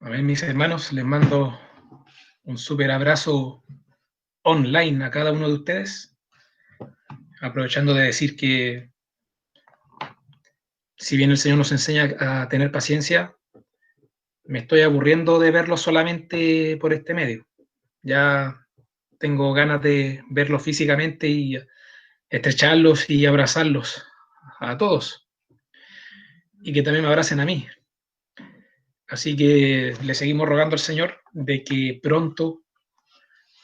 Amén, mis hermanos, les mando un súper abrazo online a cada uno de ustedes, aprovechando de decir que si bien el Señor nos enseña a tener paciencia, me estoy aburriendo de verlos solamente por este medio. Ya tengo ganas de verlos físicamente y estrecharlos y abrazarlos a todos, y que también me abracen a mí. Así que le seguimos rogando al Señor de que pronto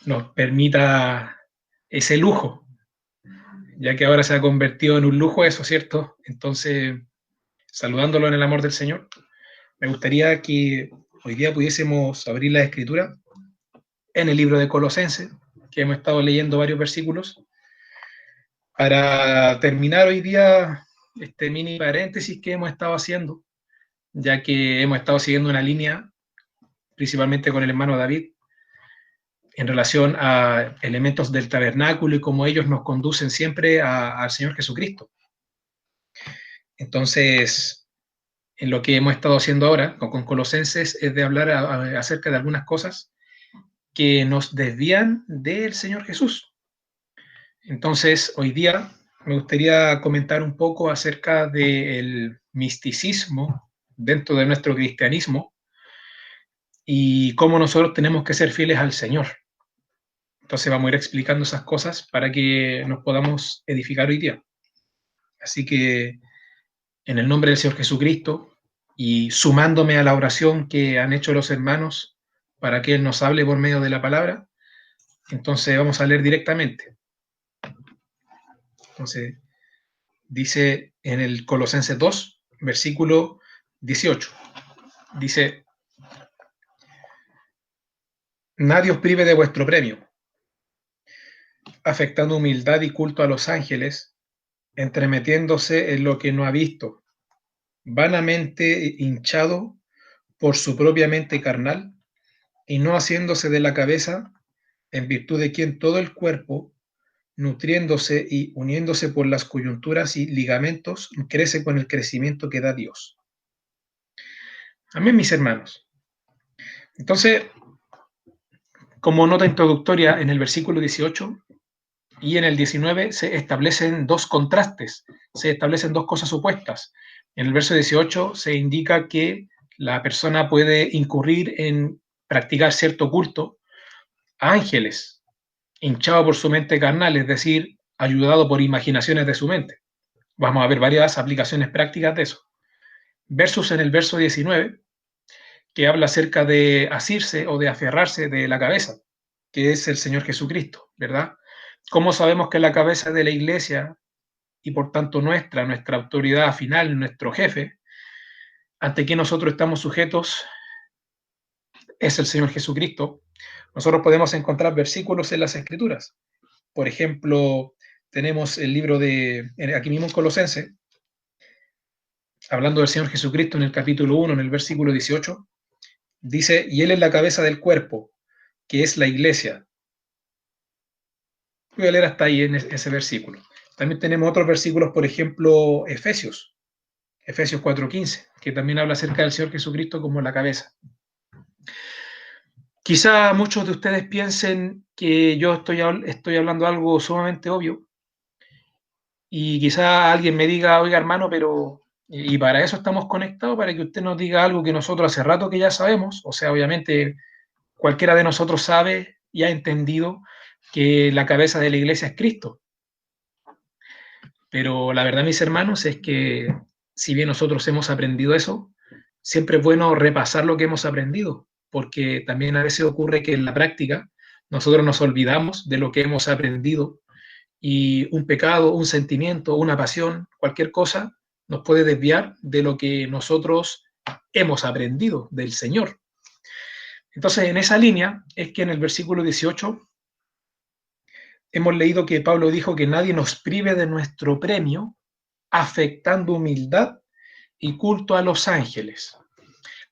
nos permita ese lujo, ya que ahora se ha convertido en un lujo eso, ¿cierto? Entonces, saludándolo en el amor del Señor, me gustaría que hoy día pudiésemos abrir la Escritura en el libro de Colosenses, que hemos estado leyendo varios versículos, para terminar hoy día este mini paréntesis que hemos estado haciendo, ya que hemos estado siguiendo una línea, principalmente con el hermano David, en relación a elementos del tabernáculo y cómo ellos nos conducen siempre al Señor Jesucristo. Entonces, en lo que hemos estado haciendo ahora con Colosenses es de hablar acerca de algunas cosas que nos desvían del Señor Jesús. Entonces, hoy día me gustaría comentar un poco acerca del misticismo dentro de nuestro cristianismo y cómo nosotros tenemos que ser fieles al Señor. Entonces vamos a ir explicando esas cosas para que nos podamos edificar hoy día. Así que en el nombre del Señor Jesucristo y sumándome a la oración que han hecho los hermanos para que Él nos hable por medio de la palabra, entonces vamos a leer directamente. Entonces, dice en el Colosenses 2, versículo 18, dice, nadie os prive de vuestro premio, afectando humildad y culto a los ángeles, entremetiéndose en lo que no ha visto, vanamente hinchado por su propia mente carnal, y no haciéndose de la cabeza, en virtud de quien todo el cuerpo, nutriéndose y uniéndose por las coyunturas y ligamentos, crece con el crecimiento que da Dios. Amén, mis hermanos. Entonces, como nota introductoria, en el versículo 18 y en el 19 se establecen dos contrastes, se establecen dos cosas opuestas. En el verso 18 se indica que la persona puede incurrir en practicar cierto culto a ángeles, hinchado por su mente carnal, es decir, ayudado por imaginaciones de su mente. Vamos a ver varias aplicaciones prácticas de eso. Versus en el verso 19, que habla acerca de asirse o de aferrarse de la cabeza, que es el Señor Jesucristo, ¿verdad? ¿Cómo sabemos que la cabeza de la iglesia y por tanto nuestra autoridad final, nuestro jefe, ante quien nosotros estamos sujetos, es el Señor Jesucristo? Nosotros podemos encontrar versículos en las Escrituras. Por ejemplo, tenemos el libro de, aquí mismo en Colosenses, hablando del Señor Jesucristo en el capítulo 1, en el versículo 18, dice, y Él es la cabeza del cuerpo, que es la iglesia. Voy a leer hasta ahí en ese versículo. También tenemos otros versículos, por ejemplo, Efesios 4:15, que también habla acerca del Señor Jesucristo como la cabeza. Quizá muchos de ustedes piensen que yo estoy hablando algo sumamente obvio, y quizá alguien me diga, oiga hermano, pero y para eso estamos conectados, para que usted nos diga algo que nosotros hace rato que ya sabemos. O sea, obviamente cualquiera de nosotros sabe y ha entendido que la cabeza de la iglesia es Cristo. Pero la verdad, mis hermanos, es que si bien nosotros hemos aprendido eso, siempre es bueno repasar lo que hemos aprendido, porque también a veces ocurre que en la práctica nosotros nos olvidamos de lo que hemos aprendido, y un pecado, un sentimiento, una pasión, cualquier cosa, nos puede desviar de lo que nosotros hemos aprendido del Señor. Entonces, en esa línea es que en el versículo 18 hemos leído que Pablo dijo que nadie nos prive de nuestro premio, afectando humildad y culto a los ángeles.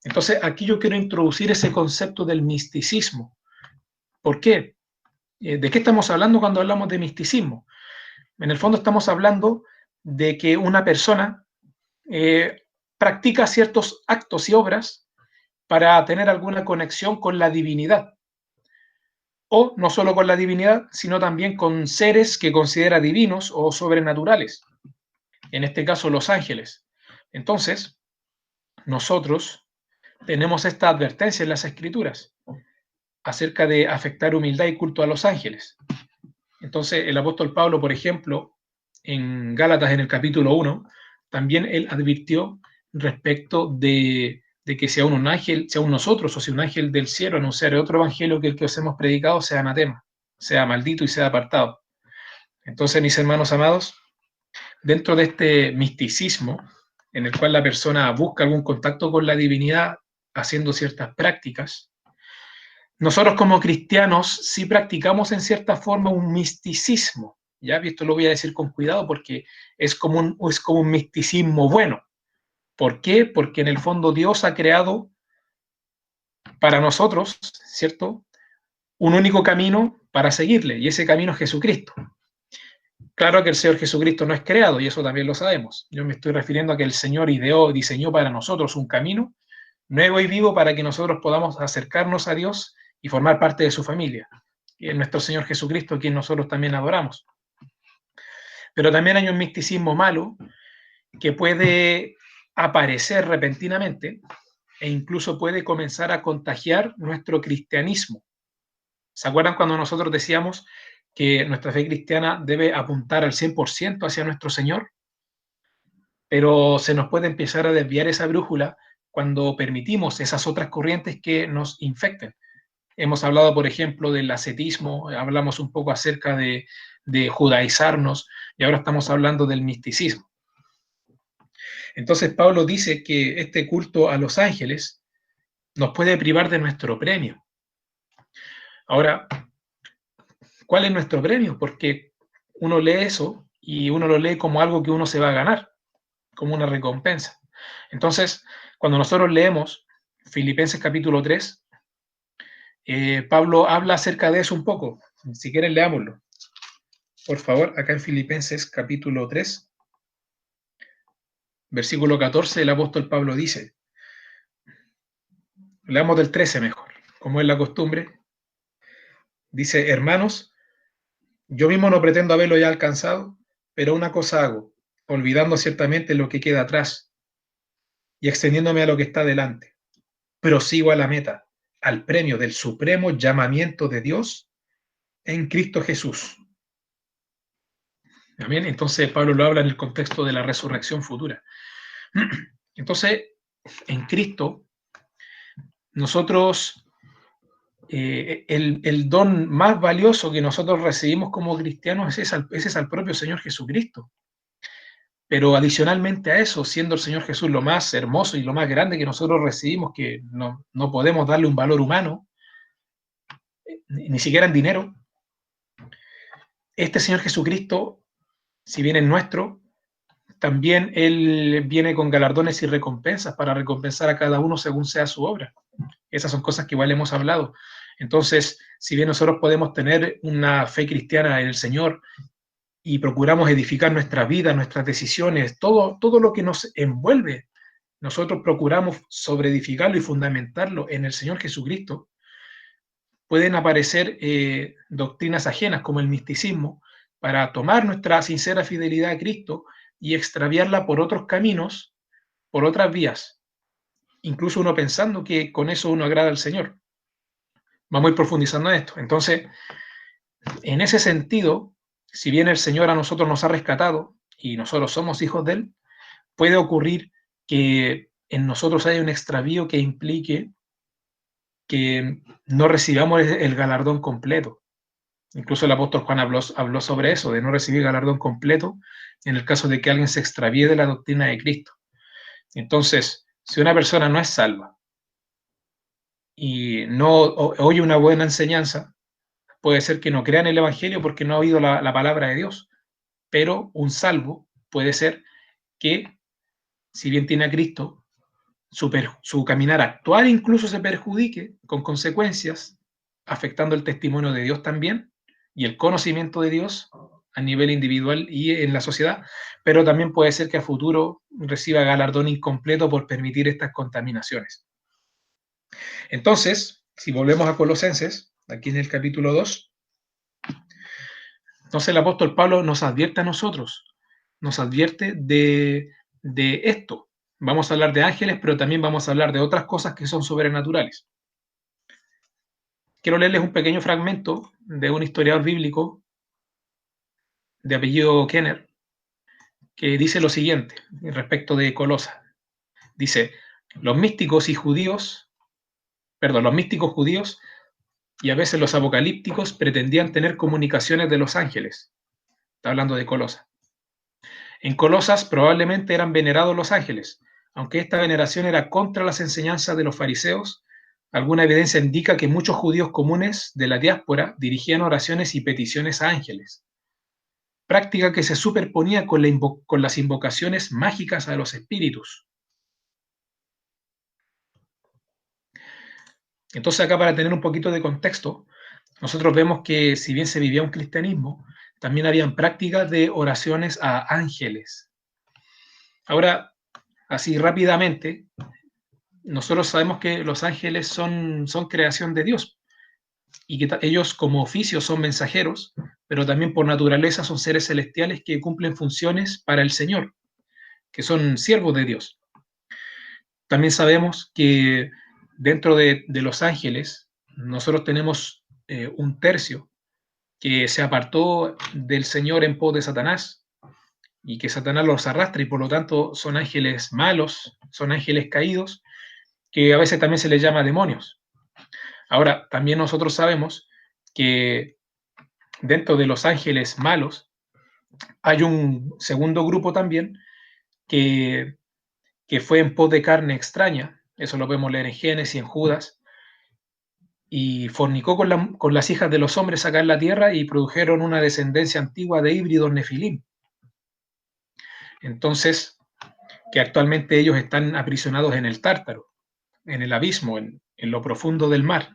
Entonces, aquí yo quiero introducir ese concepto del misticismo. ¿Por qué? ¿De qué estamos hablando cuando hablamos de misticismo? En el fondo estamos hablando de que una persona practica ciertos actos y obras para tener alguna conexión con la divinidad. O no solo con la divinidad, sino también con seres que considera divinos o sobrenaturales. En este caso, los ángeles. Entonces, nosotros tenemos esta advertencia en las Escrituras acerca de afectar humildad y culto a los ángeles. Entonces, el apóstol Pablo, por ejemplo, en Gálatas, en el capítulo 1, también él advirtió respecto de que si a un ángel, si a nosotros o si un ángel del cielo anunciara otro evangelio que el que os hemos predicado, sea anatema, sea maldito y sea apartado. Entonces, mis hermanos amados, dentro de este misticismo, en el cual la persona busca algún contacto con la divinidad haciendo ciertas prácticas, nosotros como cristianos sí practicamos en cierta forma un misticismo, ¿ya? Y esto lo voy a decir con cuidado porque es como un misticismo bueno. ¿Por qué? Porque en el fondo Dios ha creado para nosotros, ¿cierto?, un único camino para seguirle, y ese camino es Jesucristo. Claro que el Señor Jesucristo no es creado, y eso también lo sabemos. Yo me estoy refiriendo a que el Señor ideó, diseñó para nosotros un camino nuevo y vivo para que nosotros podamos acercarnos a Dios y formar parte de su familia. Y es nuestro Señor Jesucristo, quien nosotros también adoramos. Pero también hay un misticismo malo que puede aparecer repentinamente e incluso puede comenzar a contagiar nuestro cristianismo. ¿Se acuerdan cuando nosotros decíamos que nuestra fe cristiana debe apuntar al 100% hacia nuestro Señor? Pero se nos puede empezar a desviar esa brújula cuando permitimos esas otras corrientes que nos infecten. Hemos hablado, por ejemplo, del ascetismo, hablamos un poco acerca de judaizarnos y ahora estamos hablando del misticismo. Entonces Pablo dice que este culto a los ángeles nos puede privar de nuestro premio. Ahora, ¿cuál es nuestro premio? Porque uno lee eso y uno lo lee como algo que uno se va a ganar, como una recompensa. Entonces, cuando nosotros leemos Filipenses capítulo 3, Pablo habla acerca de eso un poco. Si quieren, leámoslo. Por favor, acá en Filipenses capítulo 3, versículo 14, el apóstol Pablo dice, leamos del 13 mejor, como es la costumbre, dice, hermanos, yo mismo no pretendo haberlo ya alcanzado, pero una cosa hago, olvidando ciertamente lo que queda atrás y extendiéndome a lo que está delante. Prosigo a la meta, al premio del supremo llamamiento de Dios en Cristo Jesús. Amén. Entonces Pablo lo habla en el contexto de la resurrección futura. Entonces, en Cristo, nosotros, el don más valioso que nosotros recibimos como cristianos ese es al propio Señor Jesucristo. Pero adicionalmente a eso, siendo el Señor Jesús lo más hermoso y lo más grande que nosotros recibimos, que no podemos darle un valor humano, ni siquiera en dinero, este Señor Jesucristo, si bien es nuestro, también Él viene con galardones y recompensas para recompensar a cada uno según sea su obra. Esas son cosas que igual hemos hablado. Entonces, si bien nosotros podemos tener una fe cristiana en el Señor y procuramos edificar nuestra vida, nuestras decisiones, todo lo que nos envuelve, nosotros procuramos sobreedificarlo y fundamentarlo en el Señor Jesucristo, pueden aparecer doctrinas ajenas como el misticismo para tomar nuestra sincera fidelidad a Cristo y extraviarla por otros caminos, por otras vías, incluso uno pensando que con eso uno agrada al Señor. Vamos a ir profundizando en esto. Entonces, en ese sentido, si bien el Señor a nosotros nos ha rescatado y nosotros somos hijos de Él, puede ocurrir que en nosotros haya un extravío que implique que no recibamos el galardón completo. Incluso el apóstol Juan habló sobre eso, de no recibir galardón completo en el caso de que alguien se extravíe de la doctrina de Cristo. Entonces, si una persona no es salva y no oye una buena enseñanza, puede ser que no crea en el Evangelio porque no ha oído la palabra de Dios, pero un salvo puede ser que, si bien tiene a Cristo, su caminar actual incluso se perjudique con consecuencias, afectando el testimonio de Dios también y el conocimiento de Dios a nivel individual y en la sociedad, pero también puede ser que a futuro reciba galardón incompleto por permitir estas contaminaciones. Entonces, si volvemos a Colosenses, aquí en el capítulo 2, entonces el apóstol Pablo nos advierte a nosotros, nos advierte de esto. Vamos a hablar de ángeles, pero también vamos a hablar de otras cosas que son sobrenaturales. Quiero leerles un pequeño fragmento de un historiador bíblico de apellido Kenner, que dice lo siguiente respecto de Colosa. Dice, los místicos judíos y a veces los apocalípticos pretendían tener comunicaciones de los ángeles. Está hablando de Colosa. En Colosas probablemente eran venerados los ángeles, aunque esta veneración era contra las enseñanzas de los fariseos. Alguna evidencia indica que muchos judíos comunes de la diáspora dirigían oraciones y peticiones a ángeles, práctica que se superponía con las invocaciones mágicas a los espíritus. Entonces acá, para tener un poquito de contexto, nosotros vemos que si bien se vivía un cristianismo, también habían prácticas de oraciones a ángeles. Ahora, así rápidamente, nosotros sabemos que los ángeles son creación de Dios y que ellos como oficio son mensajeros, pero también por naturaleza son seres celestiales que cumplen funciones para el Señor, que son siervos de Dios. También sabemos que dentro de los ángeles nosotros tenemos un tercio que se apartó del Señor en pos de Satanás y que Satanás los arrastra, y por lo tanto son ángeles malos, son ángeles caídos, que a veces también se les llama demonios. Ahora, también nosotros sabemos que dentro de los ángeles malos hay un segundo grupo también que, que fue en pos de carne extraña, eso lo podemos leer en Génesis, en Judas, y fornicó con las hijas de los hombres acá en la tierra y produjeron una descendencia antigua de híbridos nefilim. Entonces, que actualmente ellos están aprisionados en el Tártaro, en el abismo, en lo profundo del mar.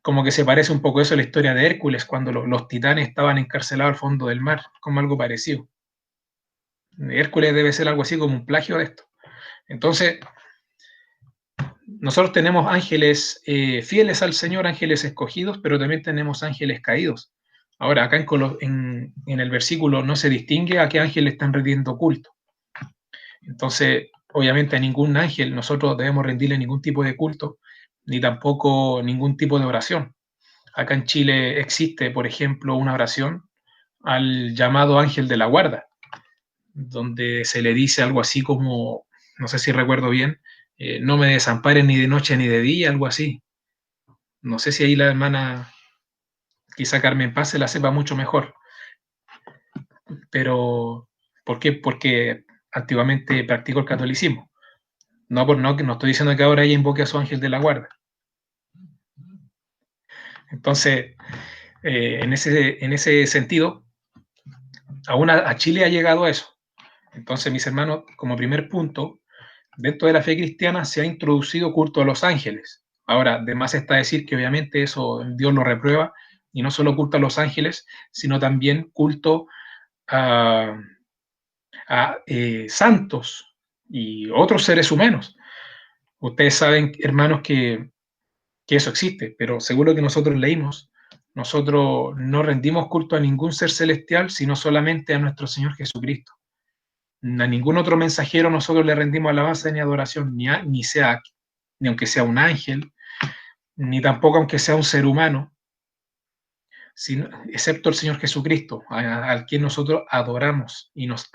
Como que se parece un poco eso a la historia de Hércules, cuando los titanes estaban encarcelados al fondo del mar, como algo parecido. Hércules debe ser algo así como un plagio de esto. Entonces, nosotros tenemos ángeles fieles al Señor, ángeles escogidos, pero también tenemos ángeles caídos. Ahora, acá en el versículo no se distingue a qué ángel le están rindiendo culto. Entonces, obviamente a ningún ángel nosotros debemos rendirle ningún tipo de culto, ni tampoco ningún tipo de oración. Acá en Chile existe, por ejemplo, una oración al llamado ángel de la guarda, donde se le dice algo así como, no sé si recuerdo bien, no me desamparen ni de noche ni de día, algo así. No sé si ahí la hermana, quizá Carmen Paz, se la sepa mucho mejor, pero ¿por qué? Porque antiguamente practicó el catolicismo. No estoy diciendo que ahora ella invoque a su ángel de la guarda. Entonces, en ese sentido, aún a Chile ha llegado a eso. Entonces, mis hermanos, como primer punto, dentro de la fe cristiana se ha introducido culto a los ángeles. Ahora, de más está decir que obviamente eso Dios lo reprueba, y no solo culto a los ángeles, sino también culto a, santos y otros seres humanos. Ustedes saben, hermanos, que eso existe, pero seguro que nosotros leímos, nosotros no rendimos culto a ningún ser celestial, sino solamente a nuestro Señor Jesucristo. A ningún otro mensajero nosotros le rendimos alabanza ni adoración, ni aunque sea un ángel, ni tampoco aunque sea un ser humano, excepto el Señor Jesucristo, al quien nosotros adoramos y nos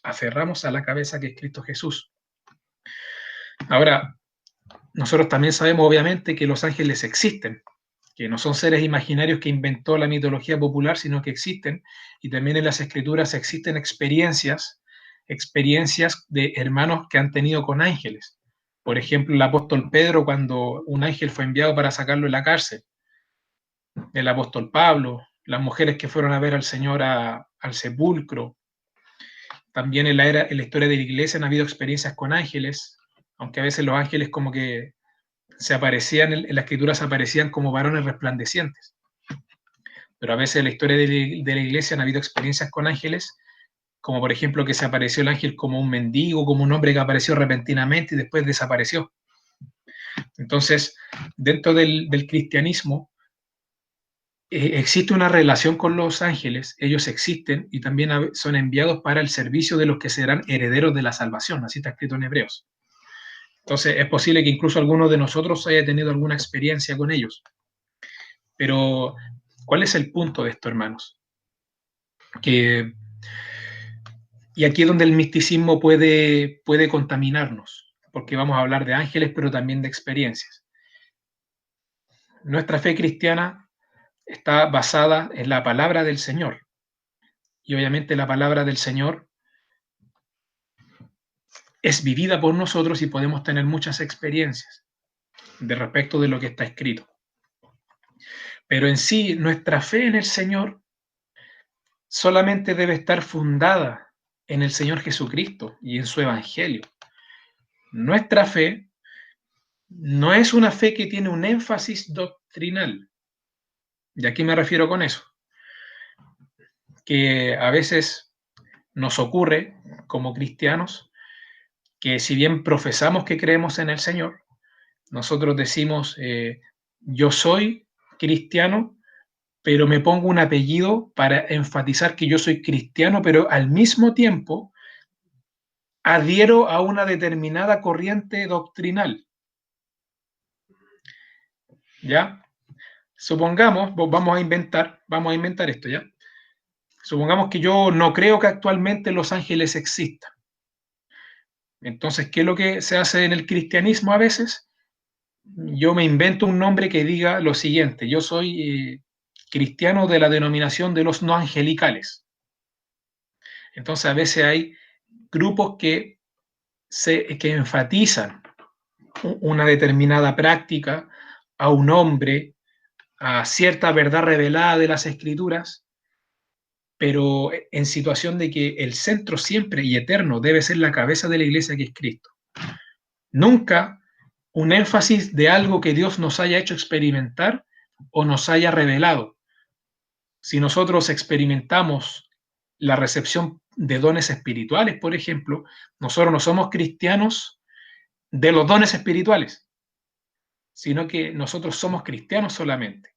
aferramos a la cabeza que es Cristo Jesús. Ahora, nosotros también sabemos obviamente que los ángeles existen, que no son seres imaginarios que inventó la mitología popular, sino que existen, y también en las escrituras existen experiencias de hermanos que han tenido con ángeles. Por ejemplo, el apóstol Pedro, cuando un ángel fue enviado para sacarlo de la cárcel, el apóstol Pablo, las mujeres que fueron a ver al Señor al sepulcro. También en la historia de la iglesia han habido experiencias con ángeles, aunque a veces los ángeles como que se aparecían, en la escritura se aparecían como varones resplandecientes. Pero a veces en la historia de la iglesia han habido experiencias con ángeles como por ejemplo que se apareció el ángel como un mendigo, como un hombre que apareció repentinamente y después desapareció. Entonces, dentro del cristianismo existe una relación con los ángeles, ellos existen y también son enviados para el servicio de los que serán herederos de la salvación, así está escrito en Hebreos. Entonces, es posible que incluso alguno de nosotros haya tenido alguna experiencia con ellos. Pero, ¿cuál es el punto de esto, hermanos? Y aquí es donde el misticismo puede contaminarnos, porque vamos a hablar de ángeles, pero también de experiencias. Nuestra fe cristiana está basada en la palabra del Señor. Y obviamente la palabra del Señor es vivida por nosotros y podemos tener muchas experiencias de respecto de lo que está escrito. Pero en sí, nuestra fe en el Señor solamente debe estar fundada en el Señor Jesucristo y en su Evangelio. Nuestra fe no es una fe que tiene un énfasis doctrinal. ¿Y a qué me refiero con eso? Que a veces nos ocurre como cristianos que si bien profesamos que creemos en el Señor, nosotros decimos, yo soy cristiano, pero me pongo un apellido para enfatizar que yo soy cristiano, pero al mismo tiempo adhiero a una determinada corriente doctrinal. ¿Ya? Supongamos, vamos a inventar esto, ¿ya? Supongamos que yo no creo que actualmente los ángeles existan. Entonces, ¿qué es lo que se hace en el cristianismo a veces? Yo me invento un nombre que diga lo siguiente, yo soy cristiano de la denominación de los no angelicales. Entonces, a veces hay grupos que enfatizan una determinada práctica a un hombre, a cierta verdad revelada de las escrituras, pero en situación de que el centro siempre y eterno debe ser la cabeza de la iglesia, que es Cristo. Nunca un énfasis de algo que Dios nos haya hecho experimentar o nos haya revelado. Si nosotros experimentamos la recepción de dones espirituales, por ejemplo, nosotros no somos cristianos de los dones espirituales, sino que nosotros somos cristianos solamente.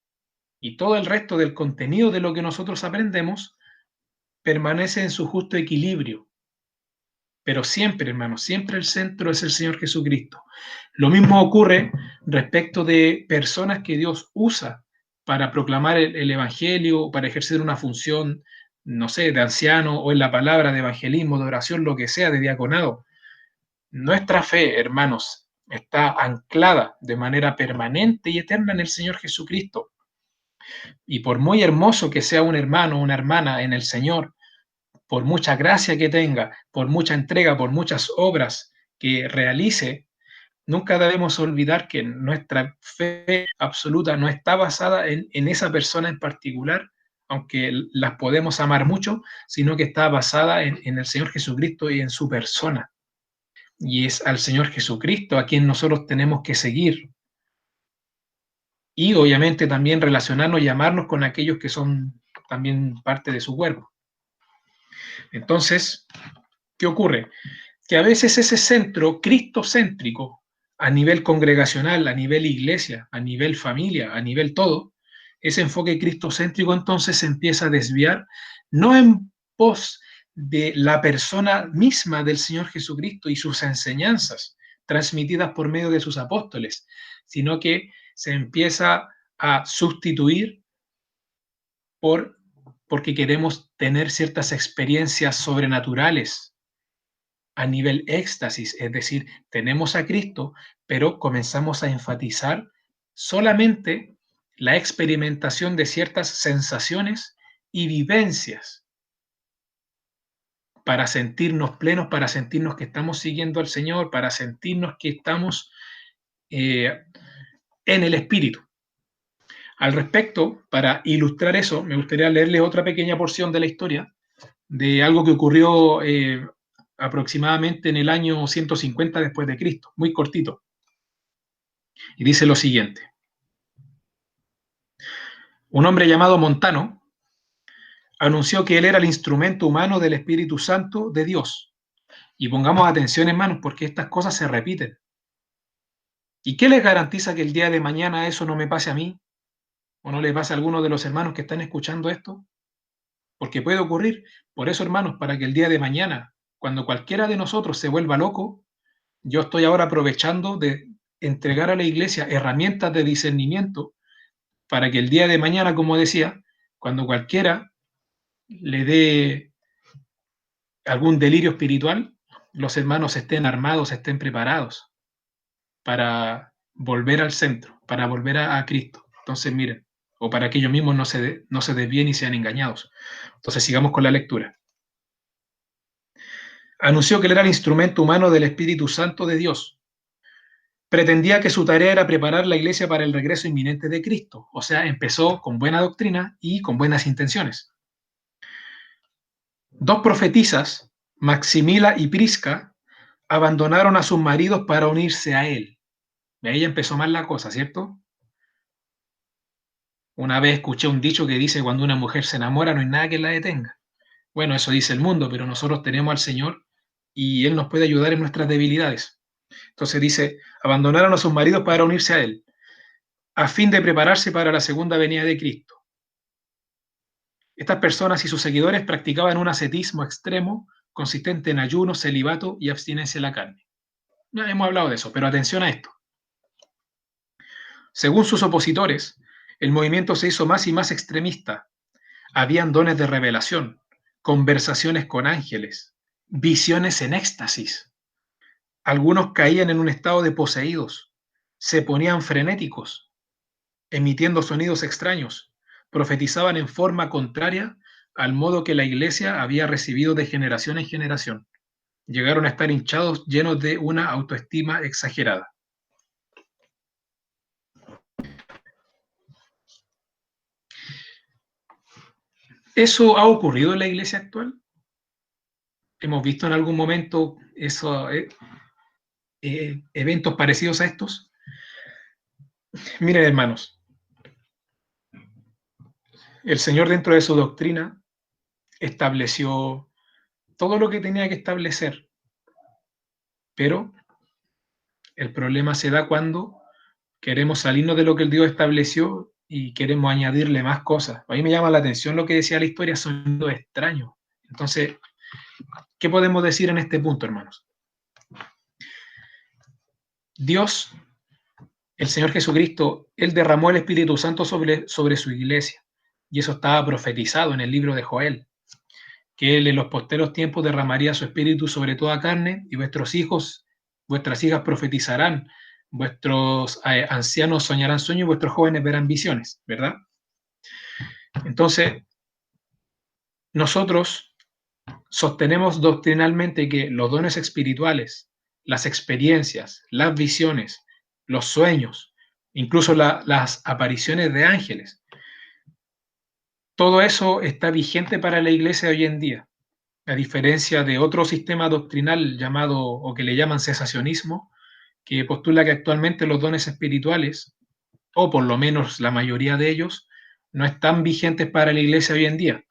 Y todo el resto del contenido de lo que nosotros aprendemos permanece en su justo equilibrio. Pero siempre, hermanos, siempre el centro es el Señor Jesucristo. Lo mismo ocurre respecto de personas que Dios usa para proclamar el Evangelio, para ejercer una función, no sé, de anciano o en la palabra de evangelismo, de oración, lo que sea, de diaconado. Nuestra fe, hermanos, está anclada de manera permanente y eterna en el Señor Jesucristo. Y por muy hermoso que sea un hermano o una hermana en el Señor, por mucha gracia que tenga, por mucha entrega, por muchas obras que realice, nunca debemos olvidar que nuestra fe absoluta no está basada en esa persona en particular, aunque las podemos amar mucho, sino que está basada en el Señor Jesucristo y en su persona. Y es al Señor Jesucristo a quien nosotros tenemos que seguir. Y obviamente también relacionarnos y amarnos con aquellos que son también parte de su cuerpo. Entonces, ¿qué ocurre? Que a veces ese centro cristocéntrico a nivel congregacional, a nivel iglesia, a nivel familia, a nivel todo, ese enfoque cristocéntrico entonces se empieza a desviar, no en pos de la persona misma del Señor Jesucristo y sus enseñanzas transmitidas por medio de sus apóstoles, sino que se empieza a sustituir porque queremos tener ciertas experiencias sobrenaturales a nivel éxtasis, es decir, tenemos a Cristo, pero comenzamos a enfatizar solamente la experimentación de ciertas sensaciones y vivencias para sentirnos plenos, para sentirnos que estamos siguiendo al Señor, para sentirnos que estamos en el Espíritu. Al respecto, para ilustrar eso, me gustaría leerles otra pequeña porción de la historia de algo que ocurrió aproximadamente en el año 150 después de Cristo, muy cortito. Y dice lo siguiente. Un hombre llamado Montano anunció que él era el instrumento humano del Espíritu Santo de Dios. Y pongamos atención, hermanos, porque estas cosas se repiten. ¿Y qué les garantiza que el día de mañana eso no me pase a mí? ¿O no le pase a alguno de los hermanos que están escuchando esto? Porque puede ocurrir. Por eso, hermanos, para que el día de mañana, cuando cualquiera de nosotros se vuelva loco, yo estoy ahora aprovechando de entregar a la iglesia herramientas de discernimiento para que el día de mañana, como decía, cuando cualquiera le dé algún delirio espiritual, los hermanos estén armados, estén preparados para volver al centro, para volver a Cristo. Entonces, miren, o para que ellos mismos no se desvíen y sean engañados. Entonces, sigamos con la lectura. Anunció que él era el instrumento humano del Espíritu Santo de Dios. Pretendía que su tarea era preparar la iglesia para el regreso inminente de Cristo. O sea, empezó con buena doctrina y con buenas intenciones. Dos profetisas, Maximila y Prisca, abandonaron a sus maridos para unirse a él. De ahí empezó mal la cosa, ¿cierto? Una vez escuché un dicho que dice: cuando una mujer se enamora no hay nada que la detenga. Bueno, eso dice el mundo, pero nosotros tenemos al Señor y Él nos puede ayudar en nuestras debilidades. Entonces dice: abandonaron a sus maridos para unirse a Él, a fin de prepararse para la segunda venida de Cristo. Estas personas y sus seguidores practicaban un ascetismo extremo consistente en ayuno, celibato y abstinencia de la carne. Ya hemos hablado de eso, pero atención a esto. Según sus opositores, el movimiento se hizo más y más extremista. Habían dones de revelación, conversaciones con ángeles, visiones en éxtasis. Algunos caían en un estado de poseídos, se ponían frenéticos, emitiendo sonidos extraños, profetizaban en forma contraria al modo que la iglesia había recibido de generación en generación. Llegaron a estar hinchados, llenos de una autoestima exagerada. ¿Eso ha ocurrido en la iglesia actual? ¿Hemos visto en algún momento esos eventos parecidos a estos? Miren, hermanos, el Señor, dentro de su doctrina, estableció todo lo que tenía que establecer, pero el problema se da cuando queremos salirnos de lo que el Dios estableció y queremos añadirle más cosas. A mí me llama la atención lo que decía la historia, sonido extraño. Entonces, ¿qué podemos decir en este punto, hermanos? Dios, el Señor Jesucristo, Él derramó el Espíritu Santo sobre su iglesia, y eso estaba profetizado en el libro de Joel, que Él en los posteros tiempos derramaría su Espíritu sobre toda carne, y vuestros hijos, vuestras hijas profetizarán, vuestros ancianos soñarán sueños y vuestros jóvenes verán visiones, ¿verdad? Entonces, nosotros sostenemos doctrinalmente que los dones espirituales, las experiencias, las visiones, los sueños, incluso las apariciones de ángeles, todo eso está vigente para la iglesia hoy en día, a diferencia de otro sistema doctrinal llamado, o que le llaman cesacionismo, que postula que actualmente los dones espirituales, o por lo menos la mayoría de ellos, no están vigentes para la iglesia hoy en día.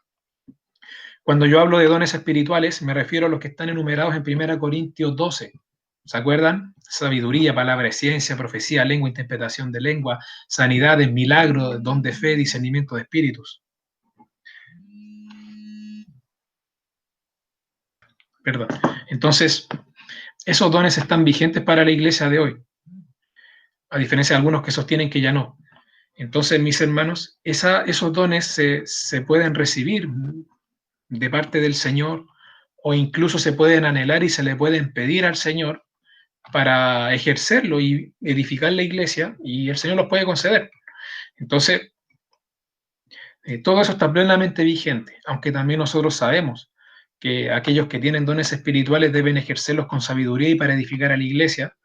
Cuando yo hablo de dones espirituales, me refiero a los que están enumerados en 1 Corintios 12. ¿Se acuerdan? Sabiduría, palabra de ciencia, profecía, lengua, interpretación de lengua, sanidades, milagros, don de fe, discernimiento de espíritus. Perdón. Entonces, esos dones están vigentes para la iglesia de hoy, a diferencia de algunos que sostienen que ya no. Entonces, mis hermanos, esos dones se pueden recibir de parte del Señor, o incluso se pueden anhelar y se le pueden pedir al Señor para ejercerlo y edificar la iglesia, y el Señor los puede conceder. Entonces, todo eso está plenamente vigente, aunque también nosotros sabemos que aquellos que tienen dones espirituales deben ejercerlos con sabiduría y para edificar a la iglesia,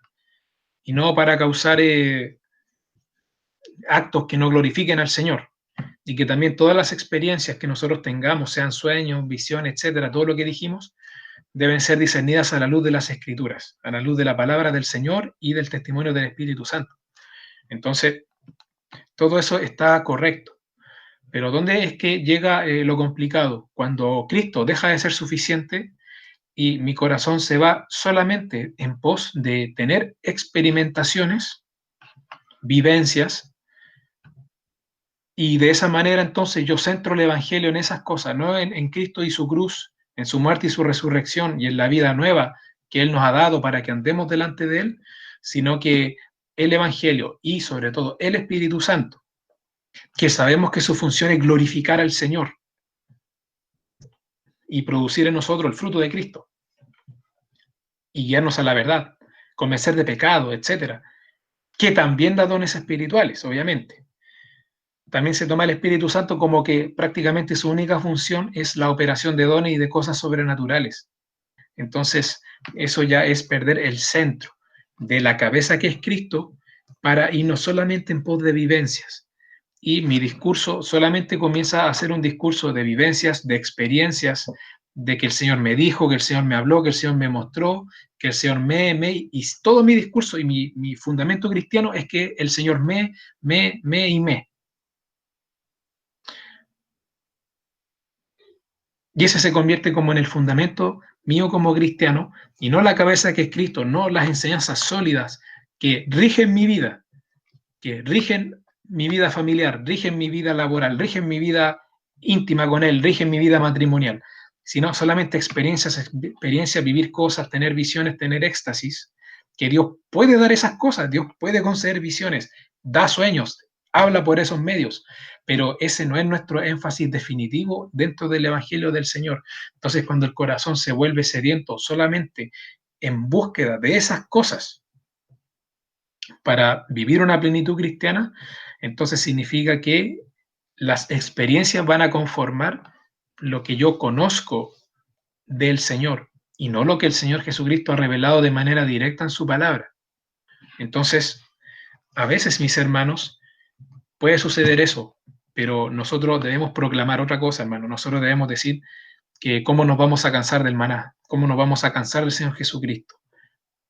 y no para causar actos que no glorifiquen al Señor. Y que también todas las experiencias que nosotros tengamos, sean sueños, visiones, etcétera, todo lo que dijimos, deben ser discernidas a la luz de las Escrituras, a la luz de la palabra del Señor y del testimonio del Espíritu Santo. Entonces, todo eso está correcto, Pero ¿dónde es que llega lo complicado? Cuando Cristo deja de ser suficiente y mi corazón se va solamente en pos de tener experimentaciones, vivencias, y de esa manera entonces yo centro el Evangelio en esas cosas, no en Cristo y su cruz, en su muerte y su resurrección y en la vida nueva que Él nos ha dado para que andemos delante de Él, sino que el Evangelio y sobre todo el Espíritu Santo, que sabemos que su función es glorificar al Señor y producir en nosotros el fruto de Cristo y guiarnos a la verdad, convencer de pecado, etcétera, que también da dones espirituales, obviamente. También se toma el Espíritu Santo como que prácticamente su única función es la operación de dones y de cosas sobrenaturales. Entonces, eso ya es perder el centro de la cabeza que es Cristo para irnos solamente en pos de vivencias. Y mi discurso solamente comienza a ser un discurso de vivencias, de experiencias, de que el Señor me dijo, que el Señor me habló, que el Señor me mostró, que el Señor y todo mi discurso y mi fundamento cristiano es que el Señor me. Y ese se convierte como en el fundamento mío como cristiano, y no la cabeza que es Cristo, no las enseñanzas sólidas que rigen mi vida, que rigen mi vida familiar, rigen mi vida laboral, rigen mi vida íntima con Él, rigen mi vida matrimonial, sino solamente experiencias, vivir cosas, tener visiones, tener éxtasis, que Dios puede dar esas cosas, Dios puede conceder visiones, da sueños, habla por esos medios, pero ese no es nuestro énfasis definitivo dentro del Evangelio del Señor. Entonces, cuando el corazón se vuelve sediento solamente en búsqueda de esas cosas para vivir una plenitud cristiana, entonces significa que las experiencias van a conformar lo que yo conozco del Señor y no lo que el Señor Jesucristo ha revelado de manera directa en su palabra. Entonces, a veces, mis hermanos, puede suceder eso, pero nosotros debemos proclamar otra cosa, hermano. Nosotros debemos decir que cómo nos vamos a cansar del maná, cómo nos vamos a cansar del Señor Jesucristo.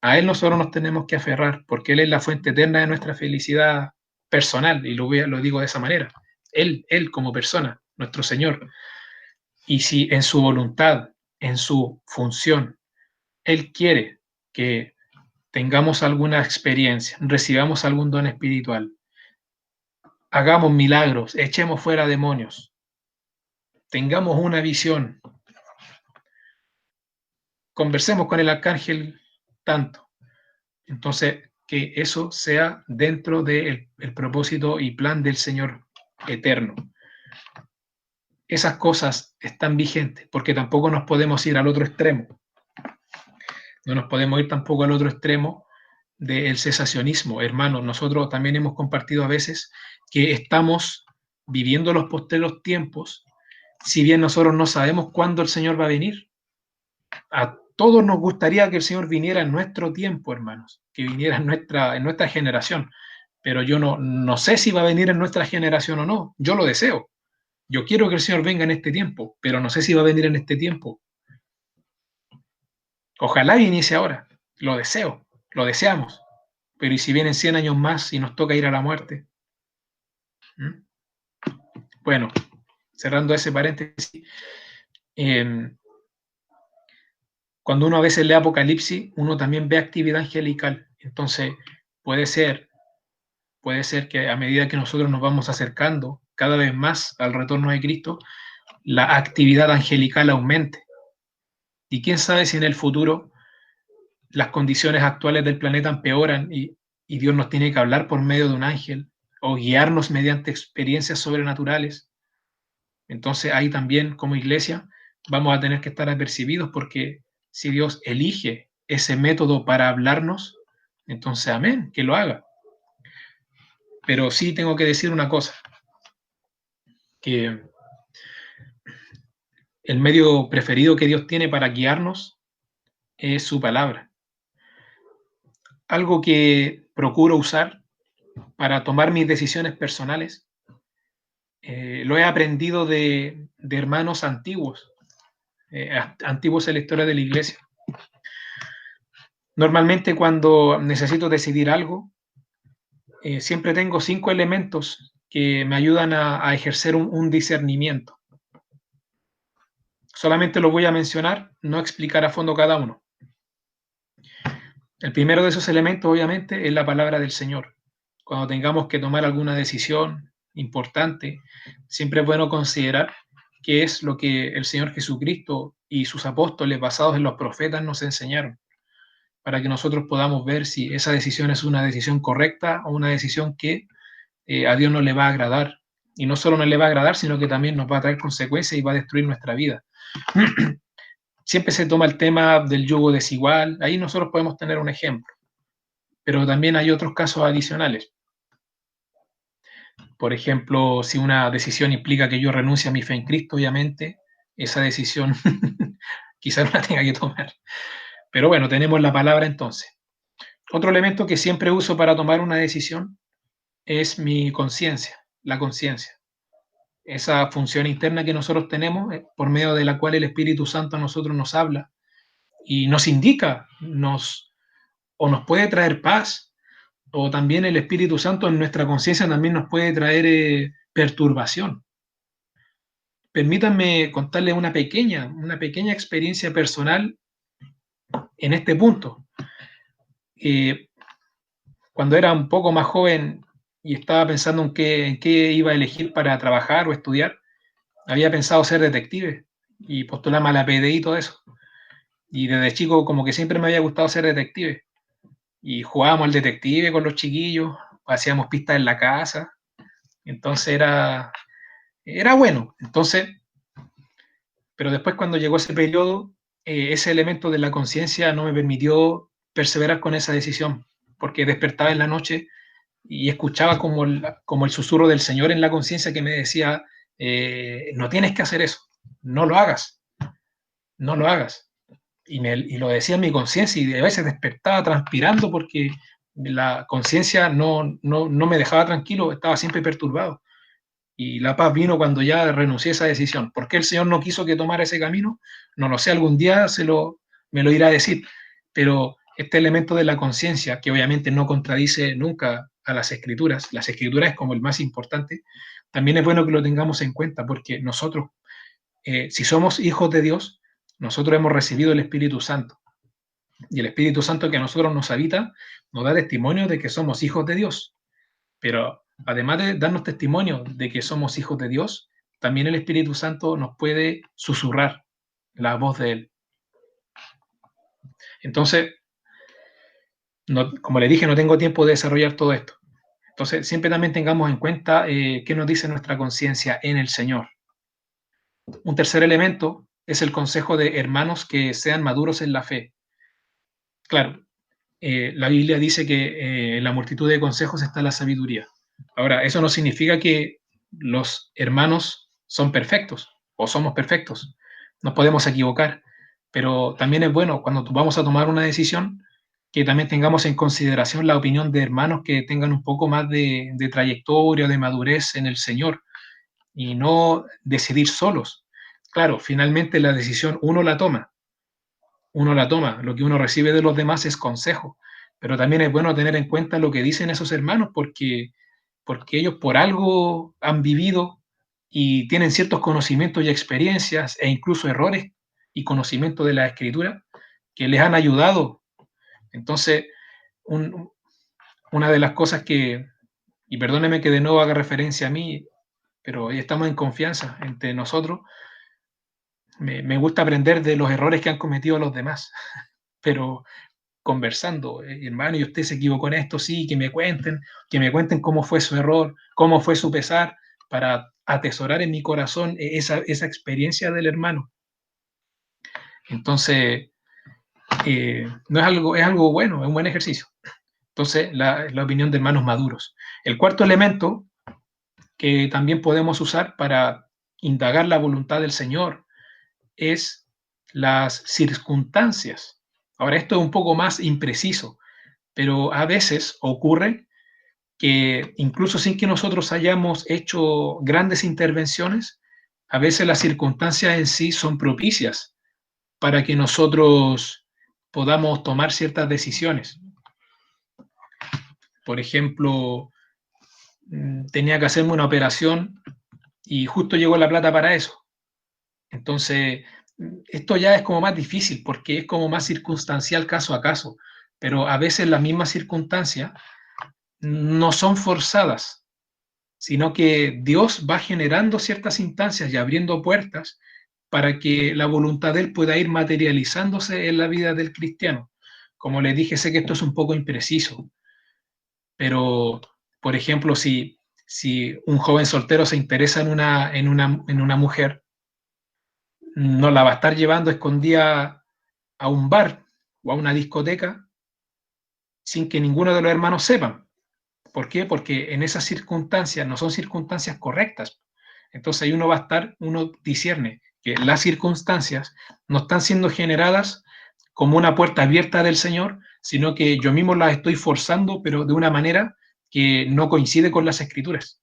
A Él nosotros nos tenemos que aferrar, porque Él es la fuente eterna de nuestra felicidad personal, y lo digo de esa manera. Él como persona, nuestro Señor. Y si en su voluntad, en su función, Él quiere que tengamos alguna experiencia, recibamos algún don espiritual, hagamos milagros, echemos fuera demonios, tengamos una visión, conversemos con el arcángel tanto. Entonces, que eso sea dentro del propósito y plan del Señor eterno. Esas cosas están vigentes, porque tampoco nos podemos ir al otro extremo. No nos podemos ir tampoco al otro extremo del cesacionismo. Hermanos, nosotros también hemos compartido a veces que estamos viviendo los postreros tiempos, si bien nosotros no sabemos cuándo el Señor va a venir. A todos nos gustaría que el Señor viniera en nuestro tiempo, hermanos, que viniera en nuestra generación, pero yo no sé si va a venir en nuestra generación o no. Yo lo deseo. Yo quiero que el Señor venga en este tiempo, pero no sé si va a venir en este tiempo. Ojalá inicie ahora. Lo deseo, lo deseamos. Pero ¿y si vienen 100 años más y nos toca ir a la muerte? ¿Mm? Bueno, cerrando ese paréntesis, eh, cuando uno a veces lee Apocalipsis, uno también ve actividad angelical. Entonces, puede ser, puede ser que a medida que nosotros nos vamos acercando cada vez más al retorno de Cristo, la actividad angelical aumente. Y quién sabe si en el futuro las condiciones actuales del planeta empeoran y Dios nos tiene que hablar por medio de un ángel o guiarnos mediante experiencias sobrenaturales. Entonces ahí también como iglesia vamos a tener que estar apercibidos porque si Dios elige ese método para hablarnos, entonces amén, que lo haga. Pero sí tengo que decir una cosa, que el medio preferido que Dios tiene para guiarnos es su palabra. Algo que procuro usar para tomar mis decisiones personales, lo he aprendido de hermanos antiguos, antiguos electores de la iglesia. Normalmente cuando necesito decidir algo, siempre tengo 5 elementos que me ayudan a ejercer un discernimiento. Solamente los voy a mencionar, no explicar a fondo cada uno. El primero de esos elementos, obviamente, es la palabra del Señor. Cuando tengamos que tomar alguna decisión importante, siempre es bueno considerar qué es lo que el Señor Jesucristo y sus apóstoles, basados en los profetas, nos enseñaron, para que nosotros podamos ver si esa decisión es una decisión correcta o una decisión que a Dios no le va a agradar. Y no solo no le va a agradar, sino que también nos va a traer consecuencias y va a destruir nuestra vida. Siempre se toma el tema del yugo desigual, ahí nosotros podemos tener un ejemplo, pero también hay otros casos adicionales. Por ejemplo, si una decisión implica que yo renuncie a mi fe en Cristo, obviamente, esa decisión quizás no la tenga que tomar. Pero bueno, tenemos la palabra entonces. Otro elemento que siempre uso para tomar una decisión es mi conciencia, la conciencia. Esa función interna que nosotros tenemos, por medio de la cual el Espíritu Santo a nosotros nos habla y nos indica, o nos puede traer paz, o también el Espíritu Santo en nuestra conciencia también nos puede traer perturbación. Permítanme contarles una pequeña experiencia personal en este punto. Eh, Cuando era un poco más joven y estaba pensando en qué iba a elegir para trabajar o estudiar, había pensado ser detective y postularme a la PDI y todo eso. Y desde chico como que siempre me había gustado ser detective. Y jugábamos al detective con los chiquillos, hacíamos pistas en la casa. Entonces era bueno. Entonces, pero después cuando llegó ese periodo, ese elemento de la conciencia no me permitió perseverar con esa decisión, porque despertaba en la noche y escuchaba como el susurro del Señor en la conciencia que me decía, no tienes que hacer eso, no lo hagas, no lo hagas. Y lo decía en mi conciencia y a veces despertaba transpirando porque la conciencia no me dejaba tranquilo, estaba siempre perturbado. Y la paz vino cuando ya renuncié a esa decisión. ¿Por qué el Señor no quiso que tomara ese camino? No lo sé, algún día me lo irá a decir. Pero este elemento de la conciencia, que obviamente no contradice nunca a las escrituras es como el más importante, también es bueno que lo tengamos en cuenta, porque nosotros, si somos hijos de Dios, nosotros hemos recibido el Espíritu Santo. Y el Espíritu Santo que a nosotros nos habita nos da testimonio de que somos hijos de Dios. Pero además de darnos testimonio de que somos hijos de Dios, también el Espíritu Santo nos puede susurrar la voz de Él. Entonces, como le dije, no tengo tiempo de desarrollar todo esto. Entonces, siempre también tengamos en cuenta qué nos dice nuestra conciencia en el Señor. Un tercer elemento es el consejo de hermanos que sean maduros en la fe. Claro, la Biblia dice que en la multitud de consejos está la sabiduría. Ahora, eso no significa que los hermanos son perfectos o somos perfectos. Nos podemos equivocar, pero también es bueno cuando vamos a tomar una decisión que también tengamos en consideración la opinión de hermanos que tengan un poco más de trayectoria, de madurez en el Señor y no decidir solos. Claro, finalmente la decisión uno la toma, lo que uno recibe de los demás es consejo, pero también es bueno tener en cuenta lo que dicen esos hermanos porque ellos por algo han vivido y tienen ciertos conocimientos y experiencias e incluso errores y conocimiento de la escritura que les han ayudado. Entonces, un, una de las cosas y perdóneme que de nuevo haga referencia a mí, pero hoy estamos en confianza entre nosotros, me gusta aprender de los errores que han cometido los demás, pero conversando, hermano, y usted se equivocó en esto, sí, que me cuenten cómo fue su error, cómo fue su pesar, para atesorar en mi corazón esa experiencia del hermano. Entonces, no es es algo bueno, es un buen ejercicio. Entonces, la opinión de hermanos maduros. El cuarto elemento que también podemos usar para indagar la voluntad del Señor es las circunstancias. Ahora, esto es un poco más impreciso, pero a veces ocurre que incluso sin que nosotros hayamos hecho grandes intervenciones, a veces las circunstancias en sí son propicias para que nosotros podamos tomar ciertas decisiones. Por ejemplo, tenía que hacerme una operación y justo llegó la plata para eso. Entonces, esto ya es como más difícil porque es como más circunstancial caso a caso, pero a veces las mismas circunstancias no son forzadas, sino que Dios va generando ciertas instancias y abriendo puertas para que la voluntad de Él pueda ir materializándose en la vida del cristiano. Como les dije, sé que esto es un poco impreciso, pero, por ejemplo, si un joven soltero se interesa en una mujer, no la va a estar llevando escondida a un bar o a una discoteca sin que ninguno de los hermanos sepan. ¿Por qué? Porque en esas circunstancias no son circunstancias correctas. Entonces ahí uno discierne que las circunstancias no están siendo generadas como una puerta abierta del Señor, sino que yo mismo las estoy forzando, pero de una manera que no coincide con las escrituras.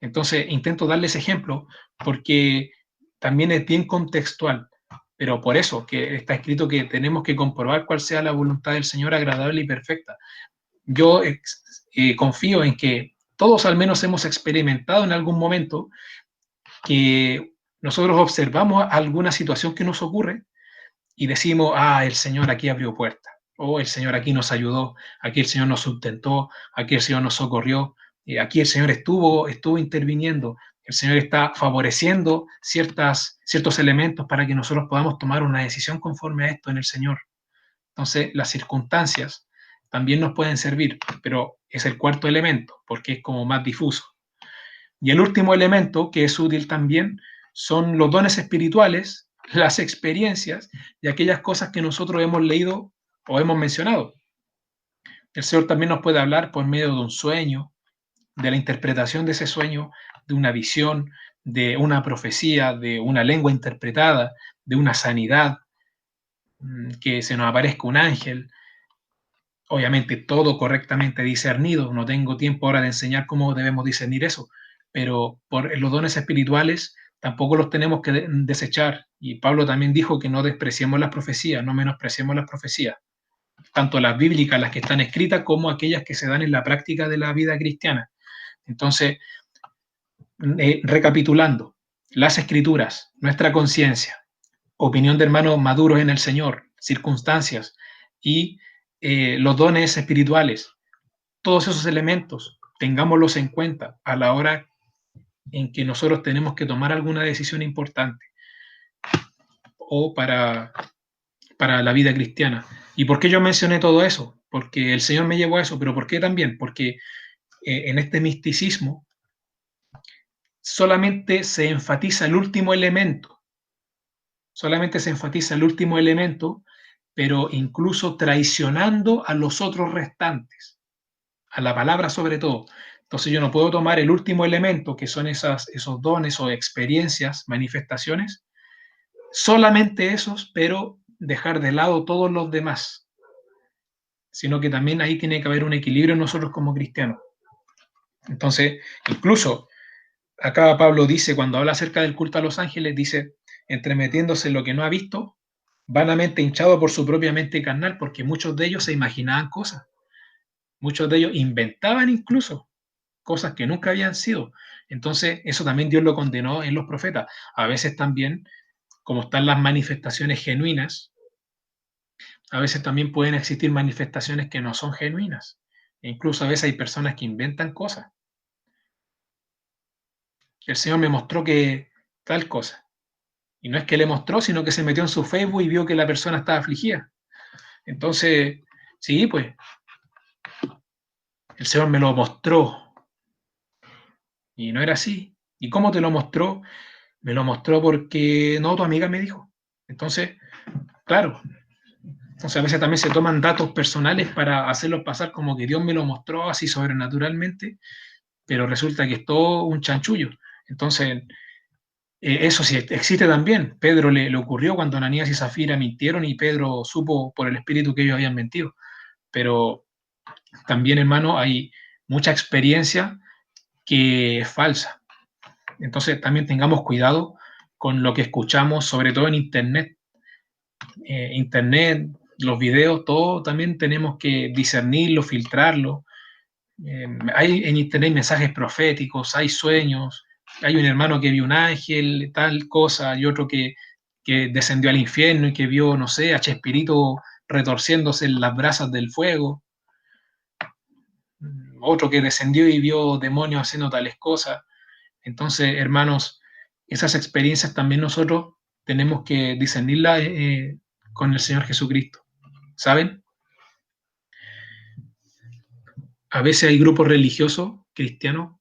Entonces intento darles ejemplo porque también es bien contextual, pero por eso que está escrito que tenemos que comprobar cuál sea la voluntad del Señor agradable y perfecta. Yo confío en que todos al menos hemos experimentado en algún momento que nosotros observamos alguna situación que nos ocurre y decimos, el Señor aquí abrió puertas, o el Señor aquí nos ayudó, aquí el Señor nos sustentó, aquí el Señor nos socorrió, aquí el Señor estuvo interviniendo, el Señor está favoreciendo ciertos elementos para que nosotros podamos tomar una decisión conforme a esto en el Señor. Entonces, las circunstancias también nos pueden servir, pero es el cuarto elemento, porque es como más difuso. Y el último elemento, que es útil también, son los dones espirituales, las experiencias y aquellas cosas que nosotros hemos leído o hemos mencionado. El Señor también nos puede hablar por medio de un sueño, de la interpretación de ese sueño, de una visión, de una profecía, de una lengua interpretada, de una sanidad, que se nos aparezca un ángel, obviamente todo correctamente discernido. No tengo tiempo ahora de enseñar cómo debemos discernir eso, pero por los dones espirituales tampoco los tenemos que desechar. Y Pablo también dijo que no despreciemos las profecías, no menospreciemos las profecías, tanto las bíblicas, las que están escritas, como aquellas que se dan en la práctica de la vida cristiana. Entonces, recapitulando, las escrituras, nuestra conciencia, opinión de hermanos maduros en el Señor, circunstancias y los dones espirituales, todos esos elementos, tengámoslos en cuenta a la hora en que nosotros tenemos que tomar alguna decisión importante o para la vida cristiana. ¿Y por qué yo mencioné todo eso? Porque el Señor me llevó a eso, pero ¿por qué también? Porque en este misticismo solamente se enfatiza el último elemento, solamente se enfatiza el último elemento, pero incluso traicionando a los otros restantes, a la palabra sobre todo. Entonces yo no puedo tomar el último elemento, que son esos dones o experiencias, manifestaciones, solamente esos, pero dejar de lado todos los demás, sino que también ahí tiene que haber un equilibrio en nosotros como cristianos. Entonces, incluso acá Pablo dice, cuando habla acerca del culto a los ángeles, dice, entremetiéndose en lo que no ha visto, vanamente hinchado por su propia mente carnal, porque muchos de ellos se imaginaban cosas, muchos de ellos inventaban incluso cosas que nunca habían sido. Entonces, eso también Dios lo condenó en los profetas. A veces también, como están las manifestaciones genuinas, a veces también pueden existir manifestaciones que no son genuinas. E incluso a veces hay personas que inventan cosas. El Señor me mostró que tal cosa. Y no es que le mostró, sino que se metió en su Facebook y vio que la persona estaba afligida. Entonces, sí, pues, el Señor me lo mostró. Y no era así. ¿Y cómo te lo mostró? Me lo mostró porque, no, tu amiga me dijo. Entonces, claro, entonces a veces también se toman datos personales para hacerlos pasar como que Dios me lo mostró así sobrenaturalmente, pero resulta que es todo un chanchullo. Entonces, eso sí existe también. Pedro le ocurrió cuando Ananías y Zafira mintieron y Pedro supo por el Espíritu que ellos habían mentido. Pero también, hermano, hay mucha experiencia que es falsa. Entonces, también tengamos cuidado con lo que escuchamos, sobre todo en Internet. Internet, los videos, todo también tenemos que discernirlo, filtrarlo, Hay en internet mensajes proféticos, hay sueños, hay un hermano que vio un ángel, tal cosa, y otro que descendió al infierno y que vio, no sé, a Chespirito retorciéndose en las brasas del fuego, otro que descendió y vio demonios haciendo tales cosas. Entonces, hermanos, esas experiencias también nosotros tenemos que discernirlas con el Señor Jesucristo. ¿Saben? A veces hay grupos religiosos cristianos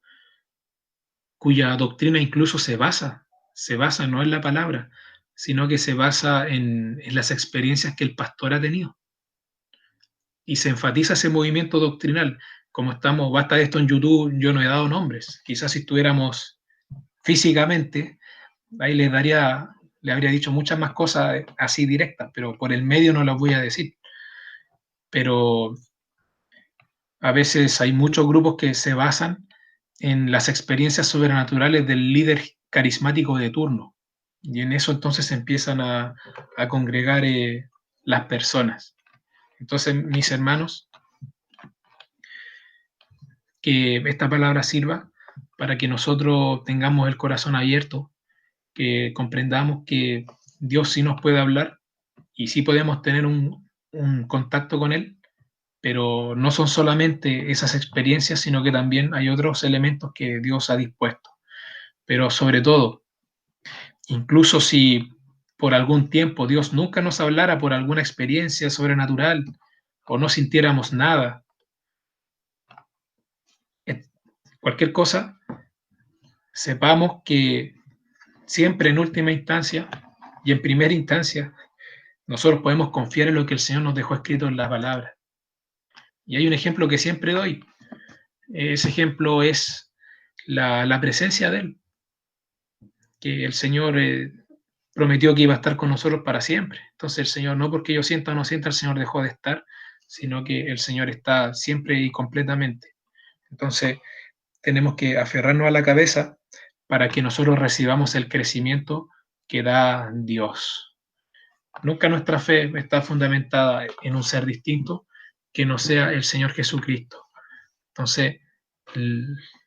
cuya doctrina incluso se basa no en la palabra, sino que se basa en las experiencias que el pastor ha tenido. Y se enfatiza ese movimiento doctrinal. Como estamos, basta esto en YouTube, yo no he dado nombres. Quizás si estuviéramos físicamente, ahí le habría dicho muchas más cosas así directas, pero por el medio no las voy a decir. Pero a veces hay muchos grupos que se basan en las experiencias sobrenaturales del líder carismático de turno. Y en eso entonces se empiezan a congregar las personas. Entonces, mis hermanos, que esta palabra sirva para que nosotros tengamos el corazón abierto, que comprendamos que Dios sí nos puede hablar y sí podemos tener un contacto con Él, pero no son solamente esas experiencias, sino que también hay otros elementos que Dios ha dispuesto. Pero sobre todo, incluso si por algún tiempo Dios nunca nos hablara por alguna experiencia sobrenatural o no sintiéramos nada, cualquier cosa, sepamos que siempre en última instancia y en primera instancia, nosotros podemos confiar en lo que el Señor nos dejó escrito en la palabra. Y hay un ejemplo que siempre doy. Ese ejemplo es la presencia de Él, que el Señor prometió que iba a estar con nosotros para siempre. Entonces el Señor, no porque yo sienta o no sienta, el Señor dejó de estar, sino que el Señor está siempre y completamente. Entonces tenemos que aferrarnos a la cabeza para que nosotros recibamos el crecimiento que da Dios. Nunca nuestra fe está fundamentada en un ser distinto que no sea el Señor Jesucristo. Entonces,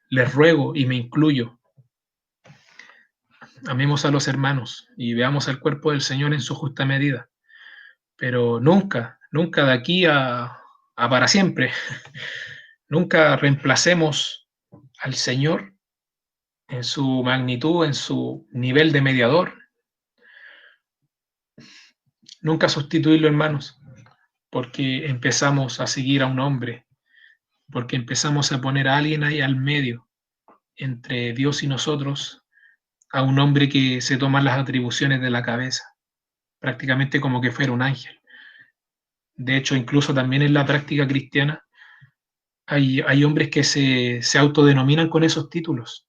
les ruego y me incluyo, amemos a los hermanos y veamos al cuerpo del Señor en su justa medida, pero nunca, nunca de aquí a para siempre, nunca reemplacemos al Señor en su magnitud, en su nivel de mediador, nunca sustituirlo, hermanos, porque empezamos a seguir a un hombre, porque empezamos a poner a alguien ahí al medio entre Dios y nosotros, a un hombre que se toma las atribuciones de la cabeza, prácticamente como que fuera un ángel. De hecho, incluso también en la práctica cristiana hay hombres que se autodenominan con esos títulos.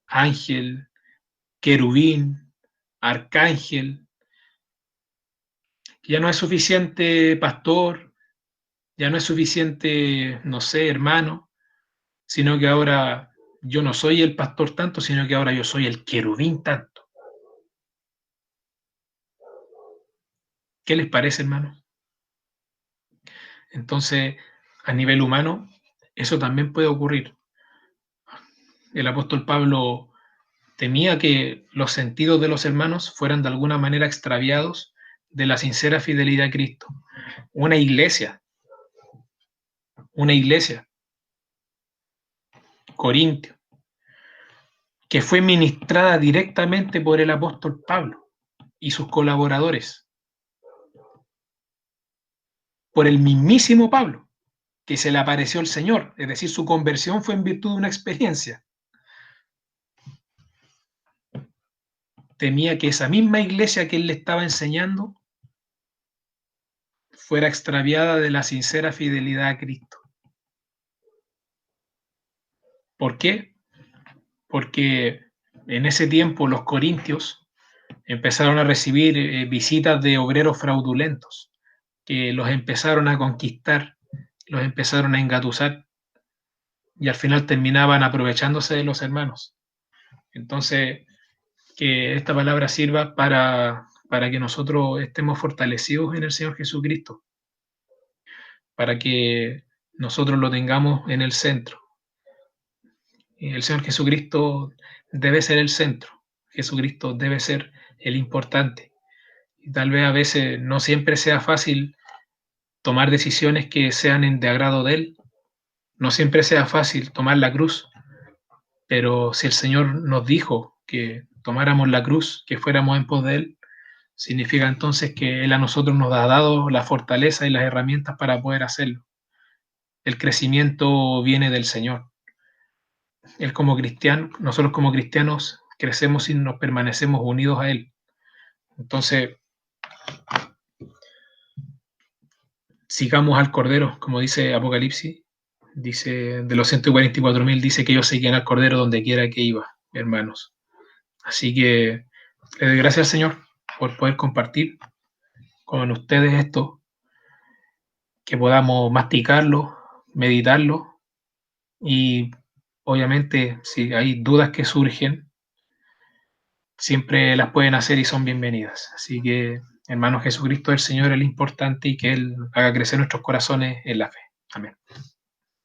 Ángel, querubín, arcángel. Ya no es suficiente pastor, ya no es suficiente, no sé, hermano, sino que ahora yo no soy el pastor tanto, sino que ahora yo soy el querubín tanto. ¿Qué les parece, hermano? Entonces, a nivel humano, eso también puede ocurrir. El apóstol Pablo temía que los sentidos de los hermanos fueran de alguna manera extraviados de la sincera fidelidad a Cristo. Una iglesia, una iglesia, Corintio, que fue ministrada directamente por el apóstol Pablo y sus colaboradores, por el mismísimo Pablo, que se le apareció el Señor, es decir, su conversión fue en virtud de una experiencia. Temía que esa misma iglesia que él le estaba enseñando fuera extraviada de la sincera fidelidad a Cristo. ¿Por qué? Porque en ese tiempo los corintios empezaron a recibir visitas de obreros fraudulentos, que los empezaron a conquistar, los empezaron a engatusar y al final terminaban aprovechándose de los hermanos. Entonces, que esta palabra sirva para que nosotros estemos fortalecidos en el Señor Jesucristo, para que nosotros lo tengamos en el centro. El Señor Jesucristo debe ser el centro. Jesucristo debe ser el importante. Y tal vez a veces no siempre sea fácil tomar decisiones que sean de agrado de Él. No siempre sea fácil tomar la cruz, pero si el Señor nos dijo que tomáramos la cruz, que fuéramos en pos de Él, significa entonces que Él a nosotros nos ha dado la fortaleza y las herramientas para poder hacerlo. El crecimiento viene del Señor. Él como cristiano, nosotros como cristianos crecemos y nos permanecemos unidos a Él. Entonces, sigamos al Cordero, como dice Apocalipsis, dice de los 144.000, dice que ellos seguían al Cordero donde quiera que iba, hermanos. Así que le doy gracias al Señor por poder compartir con ustedes esto, que podamos masticarlo, meditarlo y obviamente si hay dudas que surgen, siempre las pueden hacer y son bienvenidas. Así que, hermano, Jesucristo el Señor es el importante y que Él haga crecer nuestros corazones en la fe. Amén.